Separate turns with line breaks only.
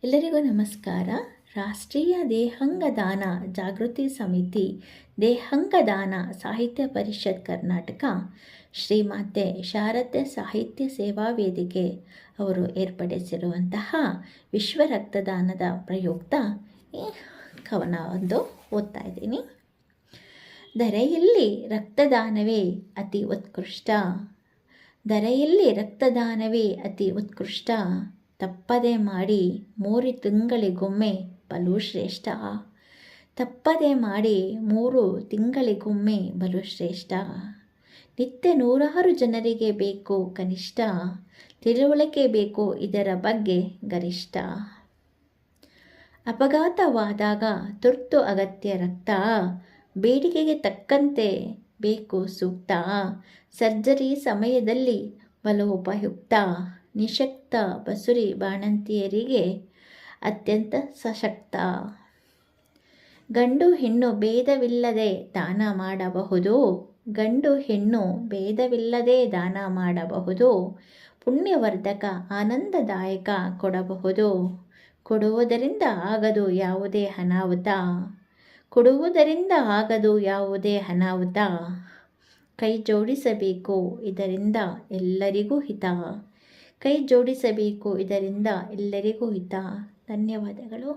ಎಲ್ಲರಿಗೂ ನಮಸ್ಕಾರ. ರಾಷ್ಟ್ರೀಯ ದೇಹಂಗದಾನ ಜಾಗೃತಿ ಸಮಿತಿ, ದೇಹಂಗದಾನ ಸಾಹಿತ್ಯ ಪರಿಷತ್ ಕರ್ನಾಟಕ, ಶ್ರೀಮಾತೆ ಶಾರದೆ ಸಾಹಿತ್ಯ ಸೇವಾ ವೇದಿಕೆ ಅವರು ಏರ್ಪಡಿಸಿರುವಂತಹ ವಿಶ್ವ ರಕ್ತದಾನದ ಪ್ರಯುಕ್ತ ಈ ಕವನ ಒಂದು ಓದ್ತಾ ಇದ್ದೀನಿ. ಧರೆಯಲ್ಲಿ ರಕ್ತದಾನವೇ ಅತಿ ಉತ್ಕೃಷ್ಟ, ಧರೆಯಲ್ಲಿ ರಕ್ತದಾನವೇ ಅತಿ ಉತ್ಕೃಷ್ಟ, ತಪ್ಪದೆ ಮಾಡಿ 3 ತಿಂಗಳಿಗೊಮ್ಮೆ ಬಲು ಶ್ರೇಷ್ಠ, ತಪ್ಪದೆ ಮಾಡಿ 3 ತಿಂಗಳಿಗೊಮ್ಮೆ ಬಲು ಶ್ರೇಷ್ಠ. ನಿತ್ಯ 100 ಜನರಿಗೆ ಬೇಕು ಕನಿಷ್ಠ, ತಿಳುವಳಿಕೆ ಬೇಕು ಇದರ ಬಗ್ಗೆ ಗರಿಷ್ಠ. ಅಪಘಾತವಾದಾಗ ತುರ್ತು ಅಗತ್ಯ ರಕ್ತ, ಬೇಡಿಕೆಗೆ ತಕ್ಕಂತೆ ಬೇಕು ಸೂಕ್ತ, ಸರ್ಜರಿ ಸಮಯದಲ್ಲಿ ಬಲು ಉಪಯುಕ್ತ, ನಿಶಕ್ತ ಬಸುರಿ ಬಾಣಂತಿಯರಿಗೆ ಅತ್ಯಂತ ಸಶಕ್ತ. ಗಂಡು ಹೆಣ್ಣು ಭೇದವಿಲ್ಲದೆ ದಾನ ಮಾಡಬಹುದು, ಗಂಡು ಹೆಣ್ಣು ಭೇದವಿಲ್ಲದೆ ದಾನ ಮಾಡಬಹುದು, ಪುಣ್ಯವರ್ಧಕ ಆನಂದದಾಯಕ ಕೊಡಬಹುದು, ಕೊಡುವುದರಿಂದ ಆಗದು ಯಾವುದೇ ಅನಾಹುತ, ಕೊಡುವುದರಿಂದ ಆಗದು ಯಾವುದೇ ಅನಾಹುತ. ಕೈ ಜೋಡಿಸಬೇಕು ಇದರಿಂದ ಎಲ್ಲರಿಗೂ ಹಿತ, ಕೈ ಜೋಡಿಸಬೇಕು ಇದರಿಂದ ಎಲ್ಲರಿಗೂ ಹಿತ. ಧನ್ಯವಾದಗಳು.